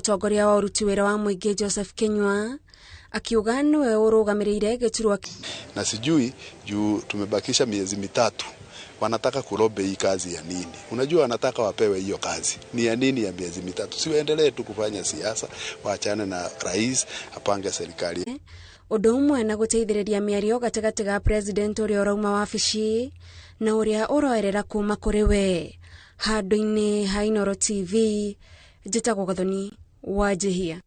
mutongoria wa uruti wira wa muingi Joseph Kinyua akiuga niwe urugamirire giturwa na sijui juu tumebakisha miezi mitatu. Wanataka kurobe hii kazi ya nini? Unajua wanataka wapewe hiyo kazi. Ni ya nini ya miezi mitatu? Siwaendelee tu kufanya siasa, waachane na rais apange serikali. Undu umwe na guteithiriria miario gatagati ga president uria urauma wabici na uria uroerera kuma kuri we. Handu-ini ha Inooro TV, njitagwo Gathoni Wanjihia.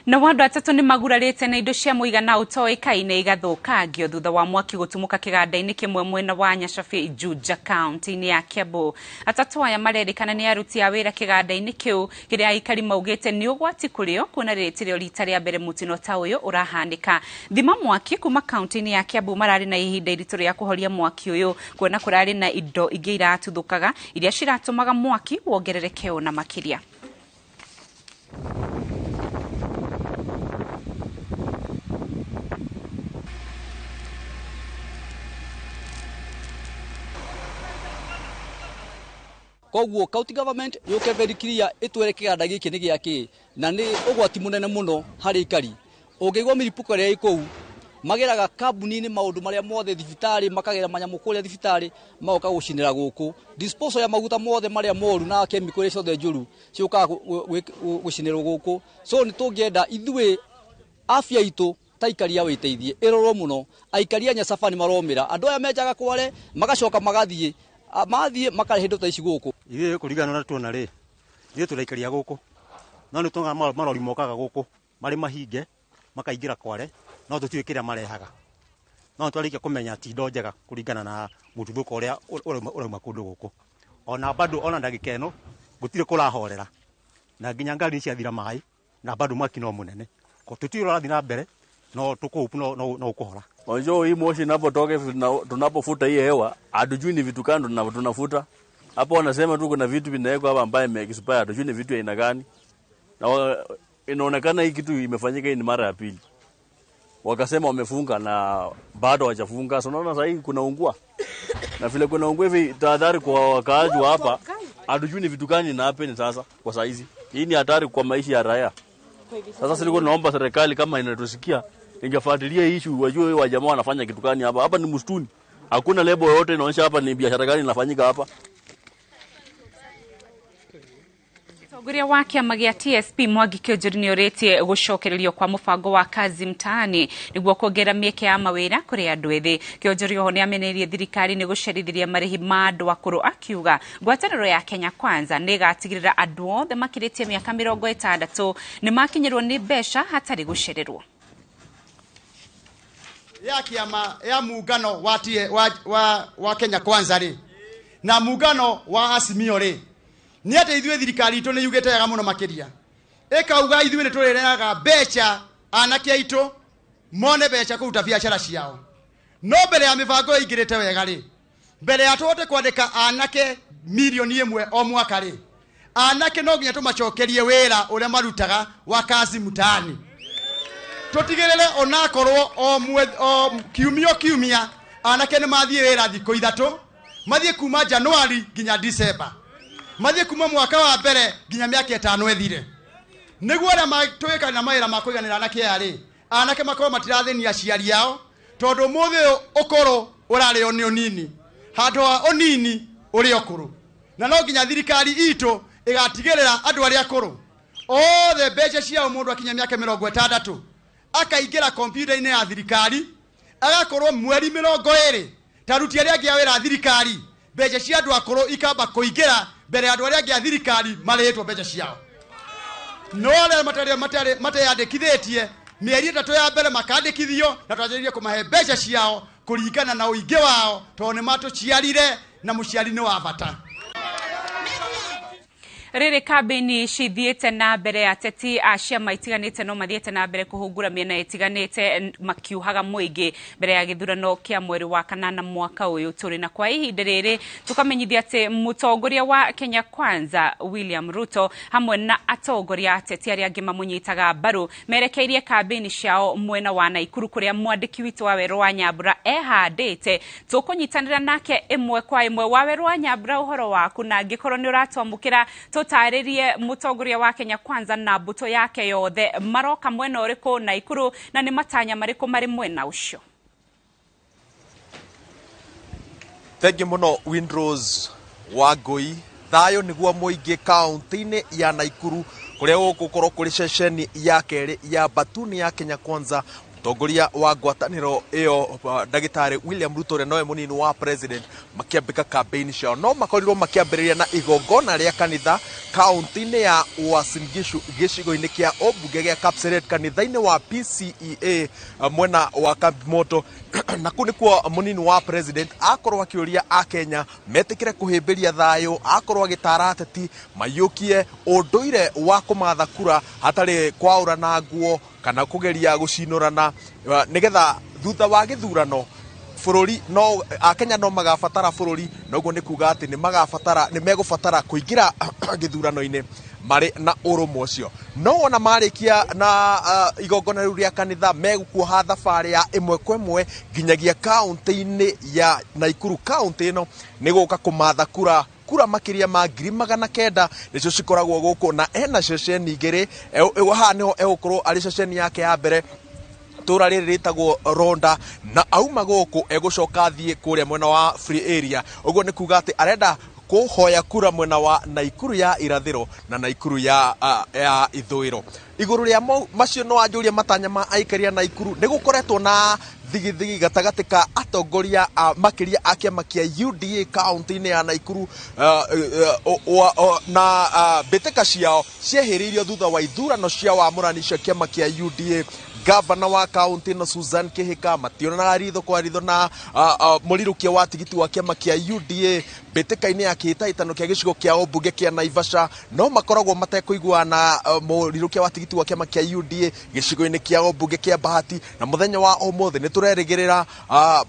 Na wandu atatu ni magurarite na indo cia muigana utoikaine igathukangio thutha wa mwaki gutumuka kiganda-ini kimwe mwena wa Nyashabi Juja county-ini ya Kiambu. Atatu aya marerikana ni aruti a wira kiganda-ini kiu kiria aikari maugite ni ugwati kurio kuona ritirio rita ria mbere mutino ta uyu urahanika. Thima mwaki kuma county-ini ya Kiambu marari na ihinda iritu ria kuhoria mwaki uyu kuona kurari na indo ingi iratuthukaga iria ciratumaga mwaki wongerereke na makiria. Koguo county government yuke very clear itwere kiganda giki ni giaki na ni ugwati munene muno hari ikari ungigwa miripuko ria ikou mageraga kambuni-ini maundu maria mothe thibitari makagera manyamu kuria thibitari maoka gucinira guku disposal ya maguta mothe maria moru na chemical ciothe njuru ciuka gucinirwo guku so ni tungienda ithue afya itu taikaria witeithie irorwo muno aikaria Nyasaba ni maromira andu aya menjaga kware magacoka magathie mathie makarehindo ta ici guku ithe kurigana na tuona ri ithe turaikaria guku no ni tunga marori mokaga guku mari mahinge makaingira kware no tutiwe kiria marehaga no twarikia kumenya ti ndo njega kuringana na mututhuko uria urauma kundu guku ona bado ona ndagika eno gutire kurahorera na nginya ngari cia thira mai na bado mwaki no munene ko tutiro rathi na mbere no tukupu no ukuhora. Unajua hii moshi inapotoka tunapofuta hii hewa hatujui ni vitu gani tunafuta. Hapo wanasema tu kuna vitu vinawekwa hapa ambaye imeexpire, hatujui ni vitu aina gani. Na inaonekana hii kitu imefanyika hii ni mara ya pili. Wakasema wamefunga na bado hawajafunga. So unaona sasa hii kuna ungua. Na vile kuna ungua hivi tahadhari kwa wakaaji wa hapa. Hatujui ni vitu gani na happen sasa kwa saa hizi. Hii ni hatari kwa maisha ya raia. Sasa sisi naomba serikali kama inatusikia ingefuatilia issue wajue wa jamaa wanafanya kitu gani hapa. Hapa ni msituni. Hakuna lebo yote inaonyesha hapa ni biashara gani inafanyika hapa. Mutongoria wa kiama gia TSP Mwangi Kĩũnjũri ni ũrĩtie gũcokererio kwa mũbango wa kazi mtaani nĩguo kuongera mĩeke ya mawĩra kũrĩ andũ ethĩ. Kĩũnjũri oho nĩamenereirie thirikari nĩ gũcerithĩria marĩhi ma andũ akũrũ akiuga ngwatanĩro ya Kenya Kwanza nĩ ĩgatigĩrĩra andũ othe makĩrĩtie mĩaka 60 nĩ makinyĩrwo nĩ mbeca hatarĩ gũcererwo. Ya kiama ya muungano wa Kenya Kwanza ri na muungano wa Azimio ri ni ate ithuĩ thirikari itu ni yugite yaga muno makiria ikauga ithuĩ ni tũrĩrehaga mbeca anake aitũ mone mbeca kũruta biacara ciao no mbere ya mibango ingirite wega ri mbere ya tũhote kwandĩka anake milioni 1 o mwaka ri anake no nginya tũmacokerie wĩra ũrĩa marutaga wa kazi mtaani tutigirire onakorwo o kiumia anake ni mathie wira thikũ 3 mathie kuma Januari nginya December mathie kuma mwaka wa mbere nginya miaka 5 ethire niguo ara matwika na mawira makuiganira anake ari anake makorwo matirathenia aciari yao tondu muthi ukoro urari oni onini handu wa onini uri okuru na no nginya thirikari itu igatigirira andu ari akuru othe mbeca ciao mundu akinya miaka 60 akaingira computer-ini ya thirikari agakorwo mweri 20 taruti aria angi awira thirikari mbeca cia andu akuru ikamba kuingira mbere ya andu aria angi a thirikari marĩhĩtwo mbeca ciao no aria mateyandĩkithĩtie mĩeri 3 ya mbere makandĩkithio na twanjĩrĩrie kũmahe mbeca ciao kũringana na ũingĩ wao tondũ nĩ matũciarire na mũciari nĩ wa bata. Rere kabini cithiĩte na mbere ya ateti a ciama itiganĩte no mathiĩte na mbere kũhungura mĩena itiganĩte makiuhaga mũingĩ mbere ya gĩthurano kĩa mweri wa kanana mwaka ũyũ tũrĩ na kwa ihinda rĩrĩ tukamenyithia atĩ mũtongoria wa Kenya Kwanza William Ruto hamwe na atongoria ateti arĩa angĩ mamũnyitaga mbaru merekeirie kabini ciao mwena wa Naikuru kũrĩa mwandĩki witũ wa Werũ wa Nyambura ehandĩte tũkũnyitanĩra nake ĩmwe kwa ĩmwe. Wa Werũ wa Nyambura ũhoro waku na angĩkorwo nĩ ũratwamũkĩra tũtarĩrie mũtongoria wa Kenya Kwanza na mbuto yake yothe maroka mwena ũrĩkũ Naikuru na nĩ matanya marĩkũ marĩ mwena ũcio. Thengi muno Windrose Wangui. Thayo niguo mũingĩ kaunti-inĩ ya Naikuru kuria gũgũkorwo kũrĩ ceceni ya kerĩ ya Batuni ya Kenya Kwanza. Mũtongoria wa ngwatanĩro ĩyo Ndagĩtarĩ William Ruto ũrĩa nowe mũnini wa president makĩambĩka campaign ciao, no makorirwo makĩambĩrĩria na igongona rĩa kanitha kaunti-inĩ ya Uasin Gishu gĩcigo-inĩ kĩa Ombunge gĩa Kapseret kanitha-inĩ wa PCEA mwena wa Kamoto na kũu nĩkuo mũnini wa president akorwo akĩũria akenya metĩkĩre kũhĩmbĩria thayũ, akorwo agĩtara ateti maiyũkie ũndũire wa kũmatha kura hatarĩ kwaũrana nguo kana kugeria gucinurana nigetha thutha wa githurano bururi no akenya no magabatara bururi noguo ni kuga ati ni magabatara ni megubatara kuingira githurano-ini mari na urumwe ucio. No wona marikia na igongona riu ria kanitha megukuoha thabari ya imwe kwa imwe nginyagia kaunti-ini ya Naikuru. Kaunti ino ni guka kumatha kura makiria ma 900 nicio cikoragwo guku na ena ceceni igiri haha niho egũkorwo arĩ ceceni yake ya mbere tura rĩrĩ rĩtagwo Ronda na auma guku egũcoka thiĩ kũrĩa mwena wa Free Area. Ũguo nĩ kuga atĩ arenda kuhoya kura mwena wa Naikuru ya irathiro na Naikuru ya ithũĩro. Igũrũ rĩa macio no anjũria matanya ma aikaria Naikuru nĩ gũkoretwo na thigithigi gatagati ka atongoria makiria a kĩama kĩa UDA kaunti-inĩ ya Naikuru na mbĩtĩka ciao ciehĩrĩirio thutha wa ithurano cia wamũrani cia kĩama kĩa UDA. Gavana wa kaunti no Susan Kihika mationanaga ritho kwa ritho na mũrirũkia wa tigiti wa kĩama kĩa UDA mbĩtĩka-inĩ ya kĩhĩtahĩtano kĩa gĩcigo kĩa Ombunge kĩa Naivasha, no makoragwo matekũiguana mũrirũkia wa tigiti wa kĩama kĩa UDA gĩcigo-inĩ kĩa Ombunge kĩa Bahati. Na mũthenya wa ũmũthĩ nĩ tũrerĩgĩrĩra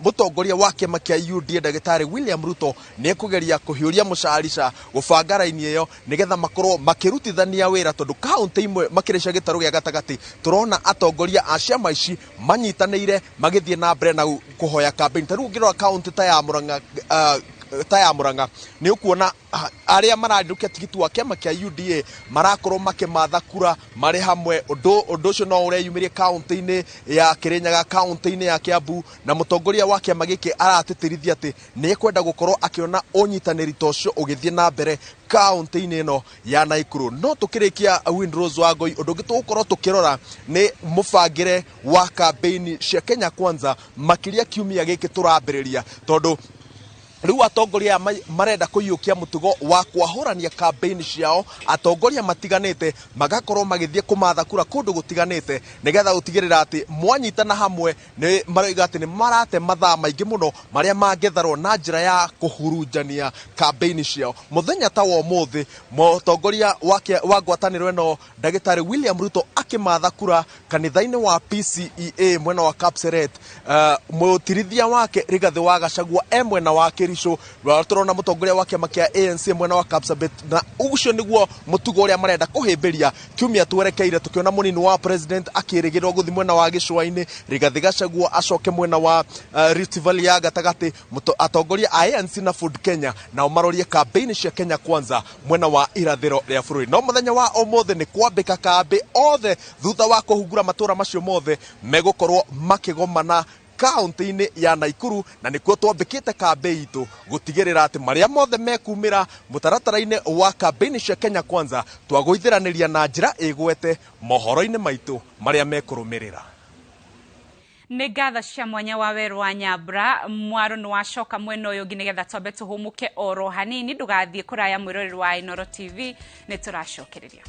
mũtongoria wa kĩama kĩa UDA Ndagĩtarĩ William Ruto nĩ ekũgeria kũhiũria mũcarica gũbanga raini ĩyo nĩgetha makorwo makĩrutithania wĩra, tondũ kaunti imwe makĩrĩcia gĩtarũ gĩa gatagatĩ tũrona atongoria a ciama ici manyitanĩire magĩthiĩ na mbere na kũhoya campaign. Ta rĩu ũngĩrora kaunti ta ya Murang'a nĩ ũkuona arĩa mararirũkia tigiti wa kĩama kĩa UDA marakorwo makĩmatha kura marĩ hamwe. Ũndũ ũcio no ũreyumĩrie kaunti-inĩ ya Kĩrĩnyaga, kaunti-inĩ ya Kiambu, na mũtongoria wa kĩama gĩkĩ aratĩtĩrithia atĩ nĩ ekwenda gũkorwo akĩona ũnyitanĩri ta ũcio ũgĩthiĩ na mbere kaunti-inĩ ĩno ya Naikuru. No tũkĩrĩkia Windrose Wangui, ũndũ ũngĩ tũgũkorwo tũkĩrora nĩ mũbangĩre wa campaign cia Kenya Kwanza makĩria kiumia gĩkĩ tũrambĩrĩria, tondũ rĩu atongoria marenda kũiyũkia mũtugo wa kwahũrania campaign ciao. Atongoria matiganĩte magakorwo magĩthiĩ kũmatha kura kũndũ gũtiganĩte nĩgetha gũtigĩrĩra atĩ mwanyitana hamwe nĩ marauga atĩ nĩ marate mathaa maingĩ mũno marĩa mangĩtharwo na njĩra ya kũhurunjania campaign ciao. Mũthenya ta wa ũmũthĩ mũtongoria wa ngwatanĩro ĩno Ndagĩtarĩ William Ruto akĩmatha kura kanitha-inĩ wa PCEA mwena wa Kapseret. Mũtirithia wake Rigathĩ wa Gachagua mwena wa turona mũtongoria wa kĩama kĩa ANC mwena wa Kapsabet, na ũcio nĩguo mũtugo ũrĩa marenda kũhĩmbĩria. Kiumia twerekeire tũkiona mũnini wa president akĩrĩgĩrwo gũthi mwena wa gĩcũa-inĩ, Rigathĩ Gachagua acoke mwena wa Rift Valley ya gatagatĩ, atongoria a ANC na Ford Kenya nao marorie campaign cia Kenya Kwanza mwena wa irathĩro rĩa bũrũri. No mũthenya wa ũmũthĩ nĩ kwambĩka kambĩ othe thutha wa kũhungura matũra macio mothe megũkorwo makĩgomana kaunti-inĩ ya Naikuru, na nĩkuo twambĩkĩte campaign itũ gũtigĩrĩra atĩ marĩa mothe mekumĩra mũtaratara-inĩ wa campaign cia Kenya Kwanza twagũithĩranĩria na njĩra ĩgwete mohoro-inĩ maitũ marĩa mekũrũmĩrĩra. Nĩ ngatho cia mwanya wa Werũ wa Nyambura. Mwaro nĩ wacoka mwena ũyũ ũngĩ nĩgetha twambe tũhũmũke oro hanini, ndũgathiĩ kũraya mwĩroreri wa Inooro TV, nĩ tũracokereria.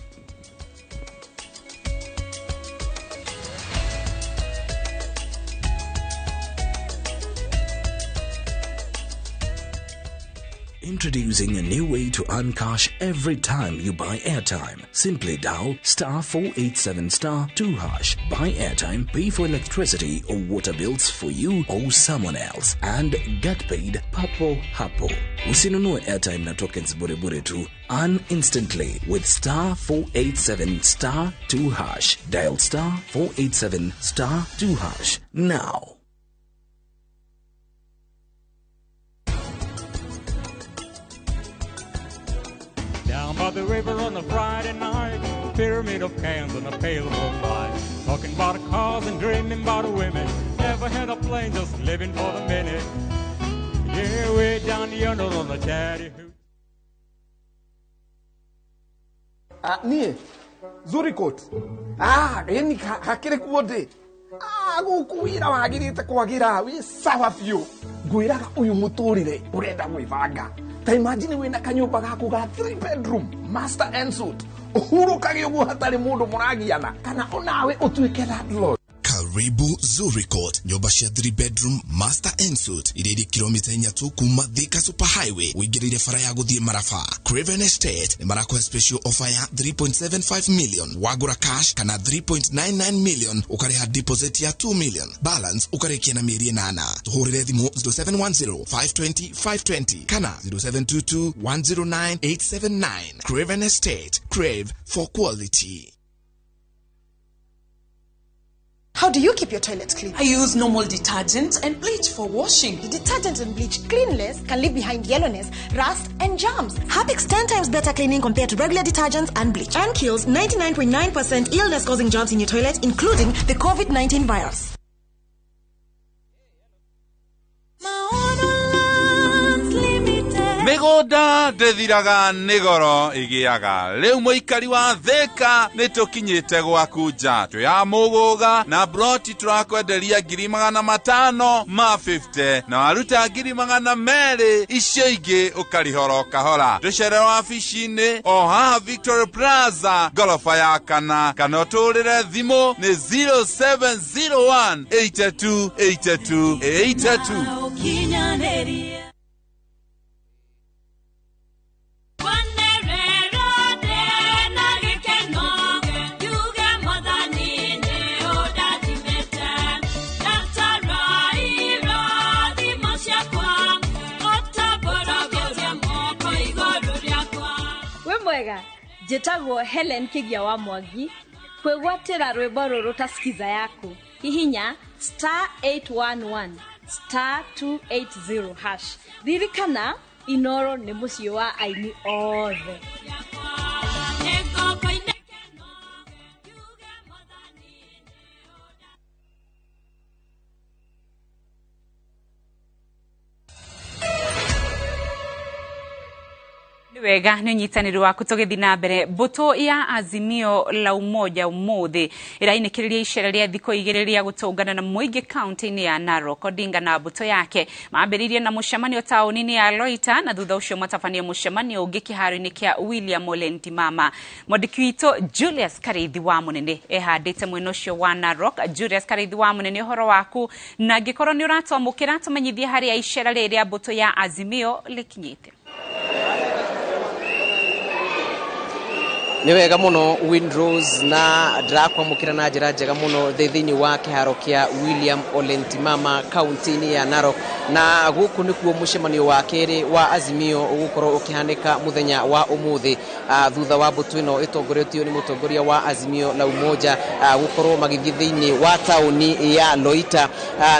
Introducing a new way to earn cash every time you buy airtime. Simply dial *487*2#. Buy airtime, pay for electricity or water bills for you or someone else, and get paid papo hapo. Usinunue airtime na tokens bure bure tu. Earn instantly with *487*2#. Dial *487*2# now. Down by by the river on a Friday night. Pyramid of cans and a pail of light. Talking about cars and dreaming about women. Never had a plane, just living for the minute. Yeah, way down yonder on the daddy hoot. Nie, Zurikot. Eni hakire kuode. Gukuira wagirite kwagira wi sawa fiu. Gwiraga uyu muturire urenda gwibanga. Ta imagine wina kanyumba gaku ga 3 bedroom, master and suite. Uhuru kagiogu hatari mundu muragiana. Kana onawe utuike landlord. Karibu Zurikot, nyumba cia 3 bedroom master and suite iridi kilomita 4 tu kuma Thika Super Highway wigirire fara ya guthie Marafa. Craven Estate ni marako special offer ya 3.75 million wagura cash kana 3.99 million ukariha deposit ya 2 million balance ukarikia na mieri 8 tuhurire thimu 0710 520 520 kana 0722 109 879. Craven Estate, crave for quality. How do you keep your toilets clean? I use normal detergent and bleach for washing. The detergent and bleach cleanless can leave behind yellowness, rust, and germs. Harpic's 10 times better cleaning compared to regular detergents and bleach, and kills 99.9% illness-causing germs in your toilet, including the COVID-19 virus. Migoda ndethiraga nigoro igiaga riu muikari wa Thika nitukinyite gwakuja tuya muguga na broti turakwenderia 500 ma 50 na waruta 200 icio ingi ukarihoro kahora tucere wabici-ini o haha Victoria Plaza gorofa ya kana uturire thimu ni 0701 82 82 82. Jetagwo Helen Kigia wa Mwangi kwegwatira rwimbo ruru tasikiza yako hihinya *811 *280# ririkana Inoro ni muciĩ wa aini othe. Wega ni nyitaniro wa kutogethi na mbere mbuto ya Azimio la Umoja umuthi irainekiriria icera ria thiko igiriria gutungana na muingi county-ini ya Narok. Odinga na mbuto yake maambiririe na mucemanio tauni-ini ya Loita na thutha ucio matafania mucemanio ungi kiharo-ini kia William Ole Ntimama. Mwandiki witũ Julius Karithi wa Munene ehandite mwena ucio wa Narok. Julius Karithi wa Munene, horo waku na ngikorwo ni uratwamukira tumenyithie haria icera riria mbuto ya Azimio likinyite. Ni wega muno Windrose na ndakwamukira na njira njega muno thethini wa kiharo kia William Ole Ntimama county-ini ya Narok, na guku nikuo mucemanio wa keri wa Azimio ugukorwo ukihanika muthenya wa umuthi thutha wa mbuto ino itongoretio ni mutongoria wa Azimio la Umoja gukorwo magithie thiini wa tauni ya Loita,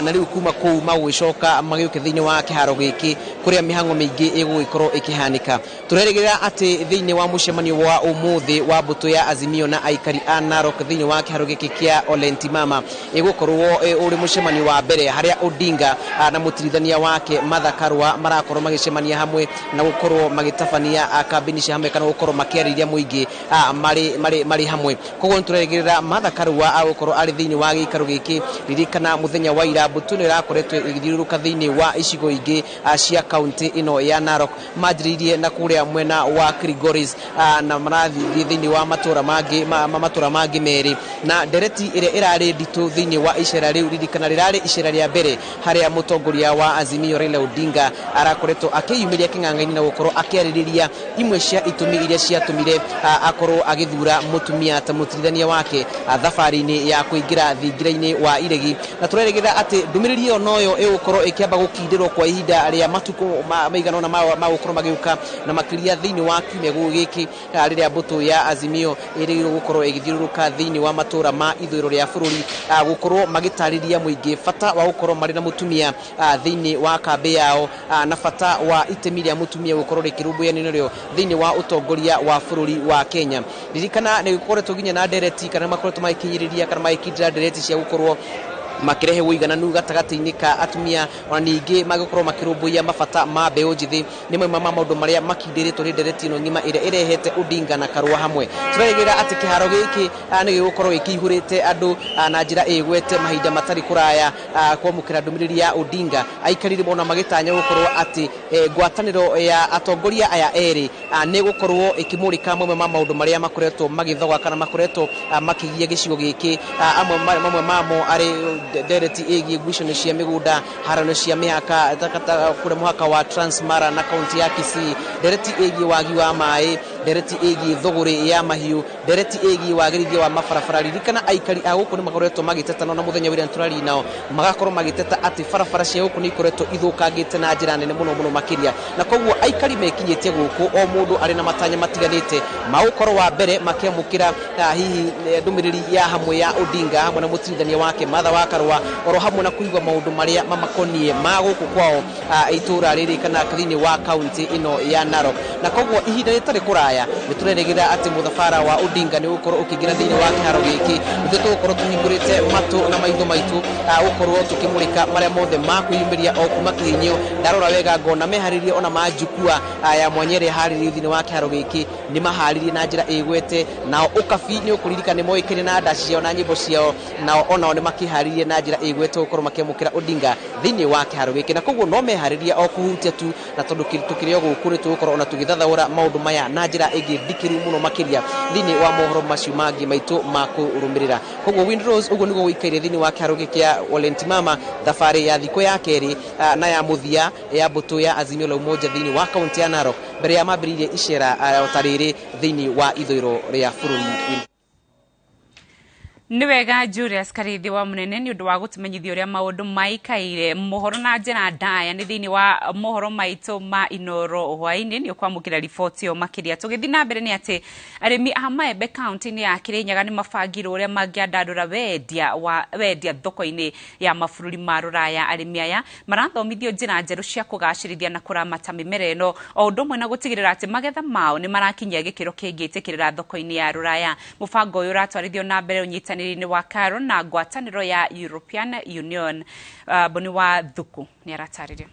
na riu kuma kuu magwicoka magiuke thiini wa kiharo giki kuria mihango mingi igugikorwo ikihanika. Tureregerera ati thiini wa mucemanio wa umuthi wa mbuto ya Azimio na aikari a Narok thiini wa kiharo giki kia Ole Ntimama igukorwo uri mucemanio wa mbere haria Odinga na mutirithania wake Martha Karua marakorwo magicemania hamwe na gukorwo magitabania kambini cia hamwe kana gukorwo makiariria muingi mari hamwe. Koguo turegerera Martha Karua agukorwo ari thiini wa gikaro giki ririkana muthenya wa ira mbuto ni rakoretwe igithiuruka thiini wa icigo ingi cia county ino ya Narok majiririe na kuria mwena wa Kilgoris na marathi thiini wa matura mangi meri na dereti ire irari nditu thiini wa icera riu ririkana rirari icera ria mbere haria mutongoria wa Azimio Raila Odinga arakoretwo akiyumiria king'ang'aini na gukorwo akiaririria imwe cia itumi iria ciatumire akorwo agithura mutumia ta mutirithania wake thabari-ini ya kuingira thingira-ini wa iregi. Na tureregera ati ndumiriri yo noyo igukorwo ikiamba gukindirwo kwa ihinda ria matuko maigana na magukorwo magiuka na makiria thiini wa kiumia giki riria mbuto ya Azimio iri gukorwo igithiuruka thiini wa matura ma ithuro ria bururi gukorwo magitariria muingi fata wa gukorwo mari na mutumia thiini wa kambi yao na fata wa itemi ria mutumia gukorwo rikirumbuya nino rio thiini wa utongoria nja wa bũrũri wa Kenya. Ririkana nĩ gũkoretwo nginya na ndereti kana makoretwo magĩkinyĩrĩria kana magĩkindĩra ndereti cia gũkorwo makirehe uigananu gatagati-inĩ ka atumia ona ningĩ magĩkorwo makĩrũmbũiya mabata ma mbeũ njĩthĩ nĩ mamwe ma maũndũ marĩa makindĩrĩtwo nĩ ndereti ĩno ng'ima ĩrĩa ĩrehete Odinga na Karua hamwe. Tũrerĩgĩrĩra atĩ kĩharo gĩkĩ nĩ gĩgũkorwo gĩkĩihũrĩte andũ na njĩra ĩgwete mahinda matarĩ kũraya kwamũkĩra ndũmĩrĩri ya Odinga. Aikari ona magĩtanya gũkorwo atĩ ngwatanĩro ya atongoria aya erĩ nĩ gũkorwo ĩkĩmũrĩka mamwe ma maũndũ marĩa makoretwo magĩthoga kana makoretwo makĩgia gĩcigo gĩkĩ, mamwe mamo arĩ ndereti ĩgiĩ ngucanio cia mĩgũnda, harano cia mĩhaka kũrĩa mũhaka wa Transmara na kaunti ya Kisii, ndereti ĩgiĩ wagi wa maĩ, ndereti ĩgiĩ thũgũrĩ ya mahiũ, ndereti ĩgiĩ wagĩrithia wa mabarabara. Ririkana aikari a gũkũ nĩ makoretwo magĩtetana na mũthenya wĩrĩa tũrari nao magakorwo magĩteta atĩ barabara cia gũkũ nĩ ikoretwo ithũkangĩte na njĩra nene mũno makĩria, na koguo aikari mekinyĩtie gũkũ o mũndũ arĩ na matanya matiganĩte magũkorwo wa mbere makĩamũkĩra hihi ndũmĩrĩri ya hamwe ya Odinga hamwe na mũtirithania wake Martha wa Karua, oro hamwe na kũigua maũndũ marĩa mamakoniĩ ma gũkũ kwao itũra rĩrĩ kana thĩinĩ wa kaunti ĩno ya Narok. Na koguo ihinda rĩtarĩ kũraya nĩ tũrerĩgĩrĩra atĩ mũthabara wa Odinga nĩ gũkorwo ũkĩingĩra thĩinĩ wa kĩharo gĩkĩ, nĩ tũgũkorwo tũhingũrĩte matũ na maitho maitũ gũkorwo tũkĩmũrĩka marĩa mothe ma kwĩyumĩria o kuma kĩhinyio. Ndarora wega ngona meharĩrie ona ma njukua ya mwanya ĩrĩa harĩrie thĩinĩ wa kĩharo gĩkĩ nĩ maharĩrie na njĩra ĩgwete, nao ũkabi nĩ ũkũririkana nĩ moĩkaine na ndaci ciao na nyĩmbo ciao, nao onao nĩ makĩharĩrie na njĩra ĩgwete gũkorwo makĩamũkĩra Odinga thĩinĩ wa kĩharo gĩkĩ. Na koguo no meharĩrie o kũhutia tu, na tondũ tũkĩrĩ o gũkũ nĩ tũgũkorwo ona tũgĩthathaũra maũndũ maya na njĩra ĩngĩ ndikĩru mũno makĩria thĩinĩ wa mohoro macio mangĩ maitũ ma kũrũmĩrĩra. Koguo Windrose ũguo nĩguo gũikaire thĩinĩ wa kĩharo gĩkĩ kĩa Olentimama, thabarĩ ya thikũ ya kerĩ na ya mũthia ya mbũtũ ya Azimio la Umoja thĩinĩ wa kaunti ya Narok mbere ya mambĩrĩirie icera ta rĩrĩ thĩinĩ wa ithũĩro rĩa bũrũri. Nĩ wega Julius Karithi wa Munene nĩ ũndũ wa gũtũmenyithia ũrĩa maũndũ maikaire mohoro na njĩra ndaya nĩ thĩinĩ wa mohoro maitũ ma Inoro hwaĩ-inĩ. Nĩ ũkwamũkĩra riboti ĩyo makĩria. Tũgĩthiĩ na mbere nĩ atĩ arĩmi a Maembe kaunti-inĩ ya Kirinyaga nĩ mabangirwo ũrĩa mangĩandandũra wendia thoko-inĩ ya mabũrũri ma rũraya. Arĩmi aya marathomithio njĩra njerũ cia kũgacĩrithia na kũramata mĩmera ĩno o ũndũ ũmwe na gũtigĩrĩra atĩ magetha mao nĩ marakinyia gĩkĩro kĩngĩtĩkĩrĩra thoko-inĩ ya rũraya. Mũbango ũyũ ũratwarithio na mbere ũnyitanĩri ni wa Karo na ngwatanĩro ya European Union. Boni wa Thuku nĩ aratarĩria.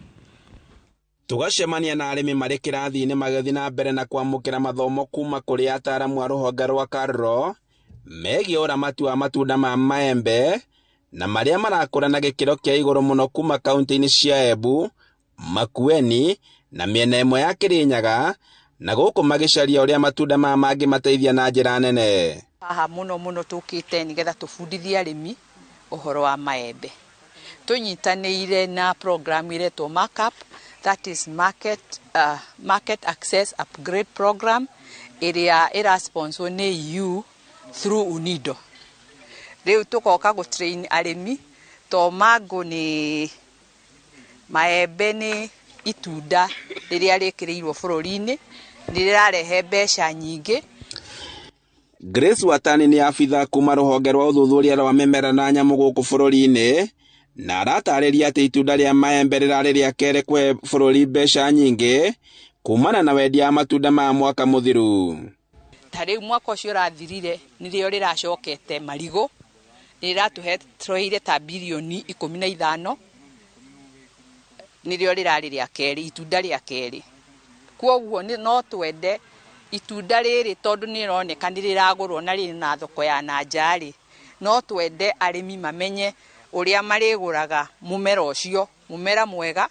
Tugacemania na arĩmi marĩ kĩrathi-inĩ magĩthiĩ na mbere na kwamũkĩra mathomo kuma kũrĩ ataaramu a rũhonge rwa Karo megiĩ ũramati wa matunda ma maembe na marĩa marakũra na gĩkĩro kĩa igũrũ mũno kuma kaunti-inĩ cia Embu, Makueni na mĩena ĩmwe ya Kirinyaga, na gũkũ magĩcaria ũrĩa matunda ma mangĩ mateithia na njĩra nene. Haha mũno tũkĩte nĩgetha tũbundithie arĩmi ũhoro wa maembe. Tũnyitanĩire na program iretwo markup, that is market access upgrade program ĩrĩa ĩrasponsor nĩ EU through UNIDO. Rĩu tũkoka gũtrain arĩmi to mango nĩ maembe nĩ itunda rĩrĩa rĩkĩrĩirwo bũrũri-inĩ, nĩ rĩrarehe mbeca nyingĩ. Grace Watani ni afitha kuma rũhonge rwa ũthuthuria rwa mĩmera na nyamũ gũkũ bũrũri-inĩ, na aratarĩria atĩ itunda rĩa maembe rĩrarĩ rĩa kerĩ kũhe bũrũri mbeca nyingĩ kumana na wendia matunda ma mwaka mũthiru. Tarĩu mwaka ũcio ũrathirire nĩrĩo rĩracokete marigũ, rĩratũhe troire ta bilioni 15, nĩrĩo rĩrarĩ rĩa kerĩ, itunda rĩa kerĩ. Kwoguo no twende itunda rĩrĩ tondũ nĩ rĩroneka nĩ rĩragũrwo na rĩrĩ na thoko ya nanja-rĩ, no twende arĩmi mamenye ũrĩa marĩgũraga mũmera ũcio, mũmera mwega,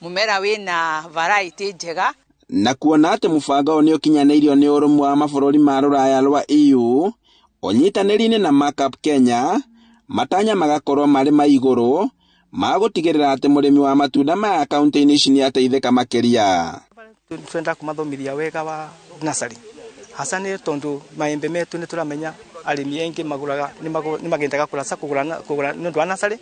mũmera wĩna variety njega. Na kuona atĩ mũbango ũyũ nĩ ũkinyanĩirio nĩ ũrũmwe wa mabũrũri ma rũraya rwa EU ũnyitanĩri-inĩ na Markup Kenya, matanya magakorwo marĩ ma igũrũ ma gũtigĩrĩra atĩ mũrĩmi wa matunda maya kaunti-inĩ ici nĩ ateithĩka makĩria. Twenda kumathomithia wega wa nasari, hasa nĩ tondũ maembe metu nĩ tũramenya arĩmi aingĩ magũraga nĩ magendaga kũgũra nĩ ũndũ wa nasari,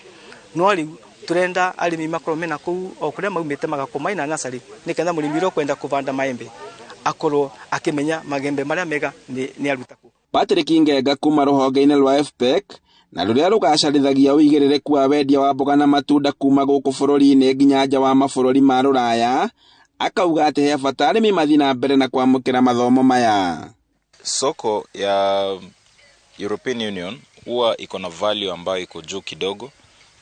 no rĩu turenda arĩmi makorwo mena kũu o kũrĩa maumĩte magakomaina nasari nĩgetha mũrĩmi ũkwenda kũbanda maembe akorwo akĩmenya magembe marĩa mega nĩ aruta kũ. Patrick Ngenga kuma rũhonge-inĩ rwa FPEC na rũrĩa rũgacarithagia ũigĩrĩrĩku wa wendia wa mboga na matunda kuma gũkũ bũrũri-inĩ nginya nja wa mabũrũri ma rũraya, akauga ati he bata arimi mathi na mbere na kwamukira mathomo maya. Soko ya European Union huwa iko na value ambayo iko juu kidogo,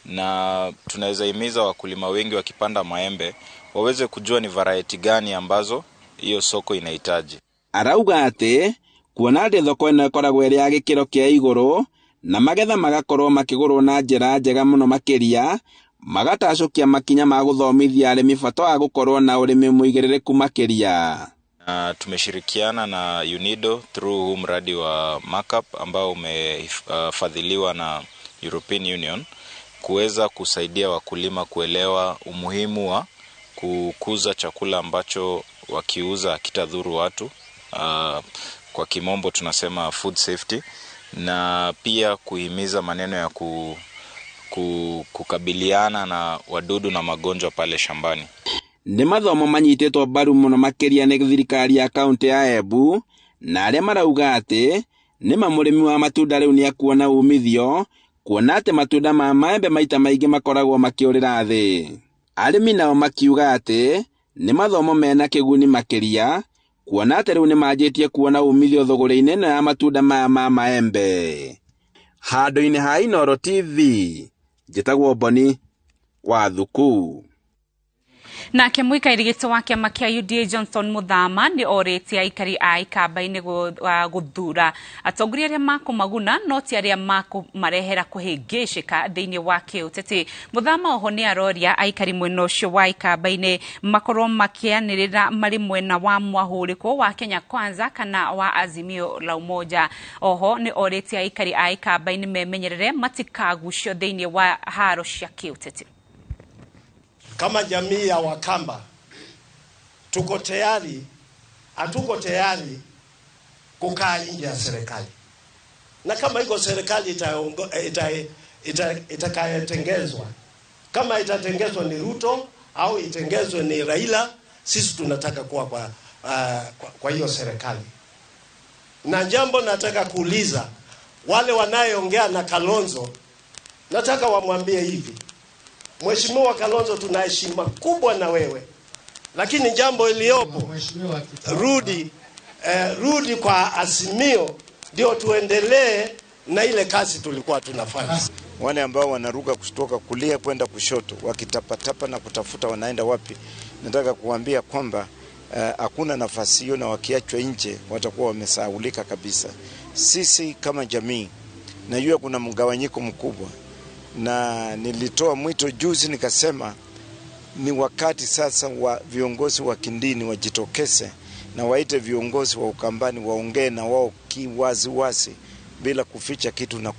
na tunaweza himiza wakulima wengi wakipanda maembe waweze kujua ni variety gani ambazo hiyo soko inahitaji. Arauga ati kuona ati thoko ino ikoragwo iri ya gikiro kia iguru na magetha magakorwo makigurwo na njira njega muno makiria, magatacokia makinya ma guthomithia arimi bata wa gukorwo na urimi muigirireku makiria. Tumeshirikiana na UNIDO through huu mradi wa markup ambao umefadhiliwa na European Union kuweza kusaidia wakulima kuelewa umuhimu wa kukuza chakula ambacho wakiuza kitadhuru watu. Kwa kimombo tunasema food safety, na pia kuhimiza maneno ya kukabiliana na wadudu na magonjwa pale shambani. Ni mathomo manyitetwo mbaru muno makiria ni thirikari ya kaunti ya Embu, na aria marauga ati ni mamurimi wa matunda riu ni akuona umithio, kuona ati matunda ma maembe maita maingi makoragwo makiurira thi. Arimi nao makiuga ati ni mathomo mena kiguni makiria, kuona ati riu ni manjitie kuona umithio thogora-ini ino ya matunda ma maembe. Handu-ini ha Inooro TV, njitagwo Boni wa Thuku. Nake muikairi gito wa kiama kia UDA Johnson Muthama ni orete aikari a ikamba-ini guthura atongoria aria makumaguna no ti aria makumarehera kuhingicika thiini wa kiuteti. Muthama oho ni aroria aikari mwena ucio wa ikamba-ini makorwo makianirira mari mwena wa mwahuriko wa Kenya Kwanza kana wa Azimio la Umoja. Oho ni orete aikari a ikamba-ini memenyerere matikagucio thiini wa haro cia kiuteti. Kama jamii ya Wakamba tuko tayari, hatuko tayari kukaa nje ya serikali. Na kama iko serikali itakayotengezwa, kama itatengezwa ni Ruto au itengezwe ni Raila, sisi tunataka kuwa kwa hiyo serikali. Na jambo nataka kuuliza wale wanayeongea na Kalonzo, nataka wamwambie hivi: Mheshimiwa Kalonzo, tuna heshima kubwa na wewe, lakini jambo iliyopo rudi kwa Azimio ndio tuendelee na ile kazi tulikuwa tunafanya. Wale ambao wanaruka kutoka kulia kwenda kushoto wakitapatapa na kutafuta wanaenda wapi, nataka kuambia kwamba hakuna nafasi hiyo, na wakiachwa nje watakuwa wamesahaulika kabisa. Sisi kama jamii najua kuna mgawanyiko mkubwa, na nilitoa mwito juzi nikasema ni wakati sasa wa viongozi wa kindini wajitokeze na waite viongozi wa Ukambani waongee na wao kiwaziwazi bila kuficha kitu, na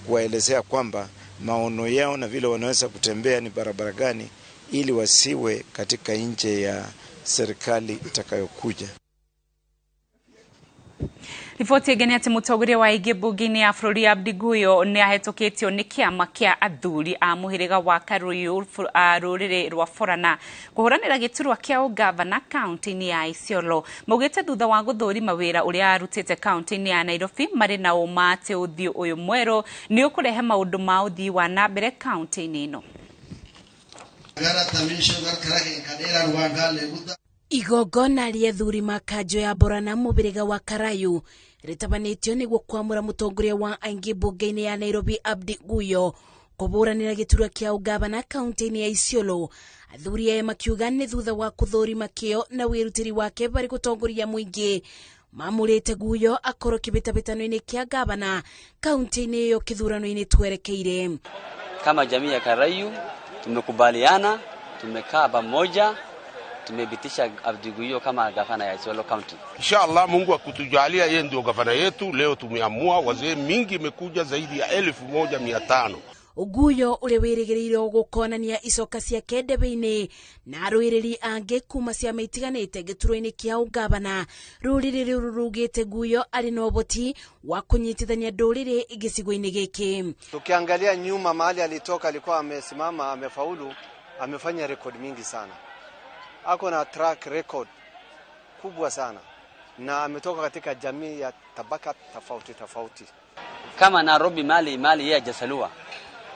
kuwaelezea kwamba maono yao na vile wanaweza kutembea ni barabara gani, ili wasiwe katika nje ya serikali itakayokuja. Riboti igeni ati mutongoria wa ingi bunge-ini ya bururi Abdi Guyo ni ahetũkĩtio ni kiama kia athuri a muhiriga wa Karuyu ruriri rwa Forana kuhuranira giturwa kia ugavana kaunti-ini ya Isiolo. Maugite thutha wa guthurima wira uria arutite kaunti-ini ya Nairobi mari na uma ati uthio uyu mweru ni ukurehe maundu ma uthii wa na mbere kaunti-ini ino. Igongona ria thuri makanjo ya Borana mubiriga wa Karayu ritabanitio niguo kwamura mutongoria wa aingi bunge-ini ya Nairobi Abdi Guyo kuburanira giturwa kia ugavana kaunti-ini ya Isiolo. Athuri aya makiuga ni thutha wa kuthurima kio na wirutiri wake bari gutongoria muingi mamurite Guyo akorwo kibitabitano-ini kia gavana kaunti-ini iyo kithurano-ini twerekeire. Kama jamii ya Karayu tumekubaliana, tumekaa pamoja, tumebitisha Abdi Guyo kama gavana ya Isiolo County. Inshallah Mungu akutujalia yeye ndio gavana yetu. Leo tumeamua, wazee mingi imekuja zaidi ya 1500. Guyo ule wirigirirwo gukonania icoka cia kendebe-ini na arwiriri ange kuma cia maitiganite gituro-ini kia ugavana. Ruriri ruru rugite Guyo ari na uboti wa kunyitithania nduriri igicigo-ini giki. Tukiangalia nyuma mahali alitoka, alikuwa amesimama, amefaulu, amefanya rekodi mingi sana. Ako na track record kubwa sana, na ametoka katika jamii ya tabaka tofauti. Kama Nairobi mali yeye hajasalua,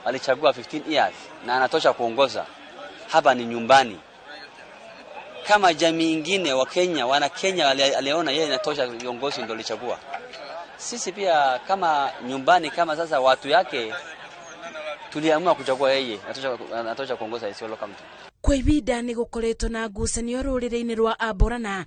alichagua 15 years na anatosha kuongoza. Hapa ni nyumbani. kama jamii ingine wa Kenya, wana Kenya aliona yeye inatosha viongozi ndio lichagua. Sisi pia kama nyumbani, kama sasa watu yake tuliamua kuchagua yeye anatosha kuongoza Isiolo County. Kwa ibida ni gukoretwo na ngucanio rurire-ini rwa Aborana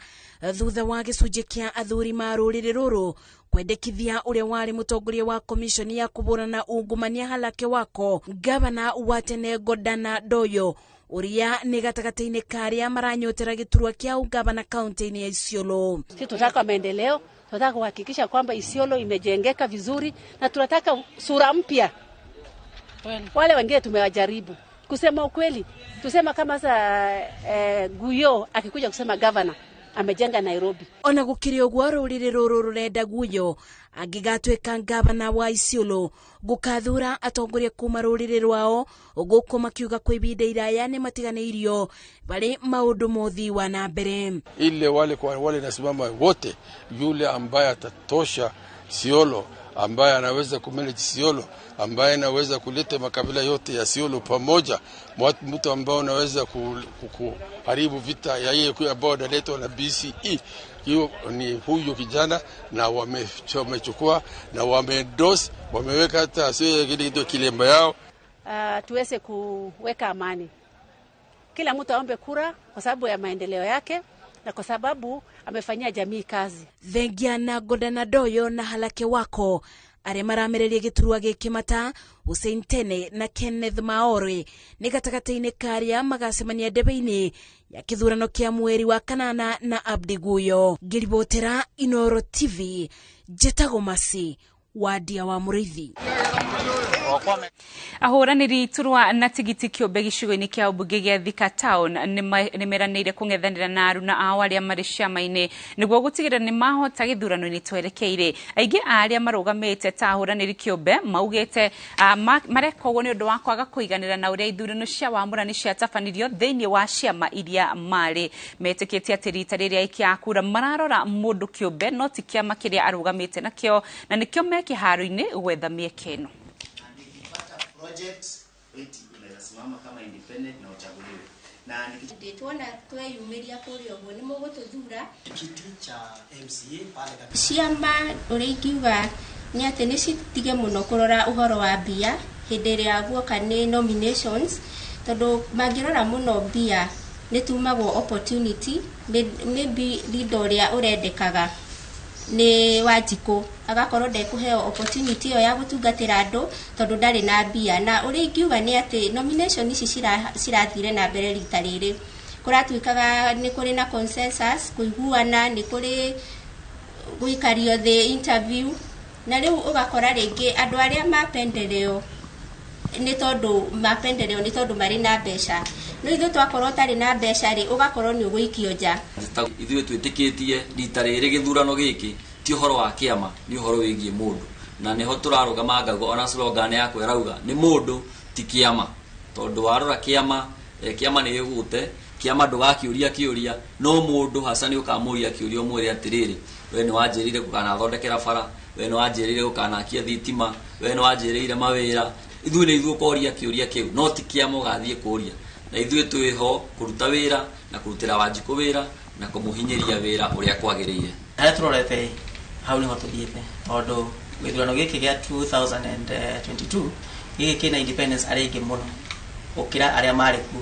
thutha wa gicunji kia athuri ma rurire ruru kwendekithia uria wari mutongoria wa commission ya kuburana ungumania halake wako gavana wa tene Godana Doyo uria ni gatagati-ini karia maranyotera giturwa kia ugavana county-ini ya Isiolo. Sisi tunataka maendeleo, tunataka kuhakikisha kwamba Isiolo imejengeka vizuri na tunataka sura mpya. Wale wengine tumewajaribu. Kusema ukweli, tusema kama sasa Guyo akikuja kusema governor amejenga Nairobi. Ona gukiri ogwo rurire ruru rurenda Guyo agigatweka governor wa Isiolo gukathura atongoria kuma rurire rwao guko makiuga kwa ibida iraya ni matiganeirio bali maundu mothi wa na mbere. Ile wale nasimama wote, yule ambaye atatosha Isiolo, ambaye anaweza kumanage Isiolo, ambaye anaweza kuleta makabila yote ya Isiolo pamoja, mtu ambaye anaweza kuharibu vita ya yeye ambao analetwa na BCE. Hiyo ni huyo kijana, na wamechukua na wameendorse, wameweka hata sio kidogo kilemba yao. Tuweze kuweka amani. Kila mtu aombe kura kwa sababu ya maendeleo yake na kwa sababu amefanyia jamii kazi. Thengia na Godana Doyo na halake wako aria maramereria giturwa gikimata Hussein Tene na Kenneth Maore ni gatagati-ini karia magacemania ndebe-ini ya kithurano kia mweri wa kanana na Abdi Guyo. Ngiribotera Inoro TV, Jetago Masi, Wadia wa Murithi. Ahoraniri turwa na tigiti kiumbe gicigo-ini kia ubunge gia Thika Town ni meranire kung'ethanira na aruna ao aria mari ciama-ini niguo gutigira ni mahota githurano-ini twerekeire. Aingi aria marugamite ta ahoraniri kiumbe maugite marekogwo ni undu wa kwaga kuiganira na uria ithurano cia wamurani cia tabanirio thiini wa ciama iria mari metikite ati rita riria ikia kura mararora mundu kiumbe no ti kiama kiria arugamite nakio na nikio meki haro-ini gwetha mieke ino. Project inasimama kama independent na uchaguliwe. Na nikituona tweyumiria kuri ogwo ni mugututhura kiti cha MCA pale kabisa. Ciama uringiuga ni ati ni citige muno kurora uhoro wa bia hindi ria guoka ni nominations tondu mangirora muno bia ni tumagwo opportunity maybe leader ria urendekaga ni Wanjiku agakorwo ndekuheo opportunity yo ya gutungatira andu tondu ndari na bia na uri ngiuga ni ati nomination ici cirathire na mbere rita riri kuratuikaga ni kuri na consensus kuiguana ni kuri guikario the interview na riu ugakora ringi andu aria mapendeleo ni tondu mari na mbeca no ithu twakorwo tari na mbeca ri ugakorwo ni uguikio nja. Ithuĩ twĩtĩkĩtie rita rĩrĩ gĩthurano gĩkĩ ti ũhoro wa kĩama, ni ũhoro wĩgiĩ mũndũ, na niho tũrarũgama ngago ona slogan yakwa ĩrauga nĩ mũndũ ti kĩama, tondũ warora kĩama nĩ gĩgũte kĩama ndũgakĩũria kĩũria no mũndũ hasa nĩ ũkamũria kĩũria ũmwĩre atĩrĩrĩ we nĩ wanjĩrĩire gũkanathondekera bara, we nĩ wanjĩrĩire gũkanakia thitima, we nĩ wanjĩrĩire mawĩra. Ithuĩ nĩ ithuĩ ũkoria kĩũria kĩu no ti kĩama ũgathiĩ kũria, na ithuĩ twĩho kũruta wĩra na kũrutĩra Wanjiku wĩra na kũmũhinyĩria wĩra ũrĩa kwagĩrĩire. Harĩa tũrorete hau nĩho tũthiĩte tondũ gĩthurano gĩkĩ gĩa 2022 gĩkĩ kĩna independence arĩa aingĩ mũno gũkĩra arĩa marĩ kuo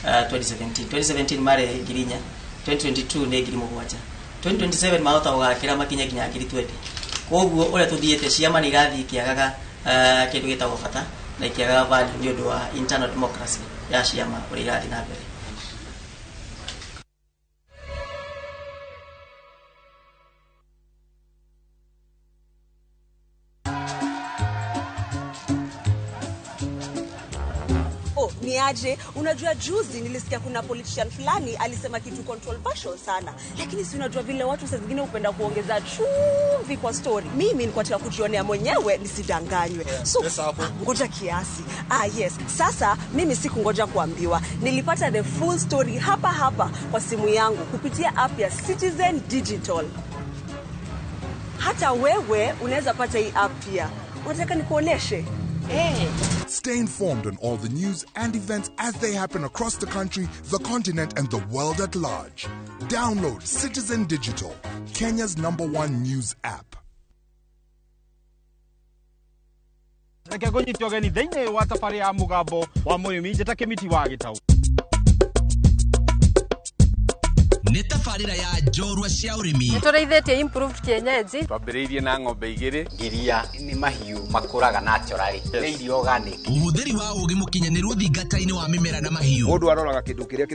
2017 marĩ 4,000, 2022 nĩ 7,000, 2027 mahota gũgakĩra makinya nginya 2020. Koguo ũrĩa tũthiĩte ciama nĩ igathiĩ ikĩagaga kĩndũ gĩtagwo bata na ikĩagaga value nĩ ũndũ wa internal democracy ya ciama ũrĩa irathiĩ na mbere. Niaje, unajua juzi nilisikia kuna politician fulani alisema kitu controversial sana, lakini si unajua vile watu saa zingine upenda kuongeza chumvi kwa story. Mimi nilikuwa nataka kujionea mwenyewe nisidanganywe. So ngoja kiasi. Yes, sasa mimi sikungoja kuambiwa. Nilipata the full story hapa kwa simu yangu kupitia app ya Citizen Digital. Hata wewe unaweza pata hii app pia. Unataka nikuoneshe? Stay informed on all the news and events as they happen across the country, the continent, and the world at large. Download Citizen Digital, Kenya's #1 news app. Netafarira ya Jorwa cia urimi nitũreithĩtie improved kienyeji twambĩrĩirie na ng'ombe igĩrĩ iria nĩ mahiũ makũraga naturally nĩ irio organic ũhũthĩri wa ũũgĩ mũkinyanĩru thingata-inĩ wa mĩmera na mahiũ mũndũ aroraga kĩndũ kĩrĩa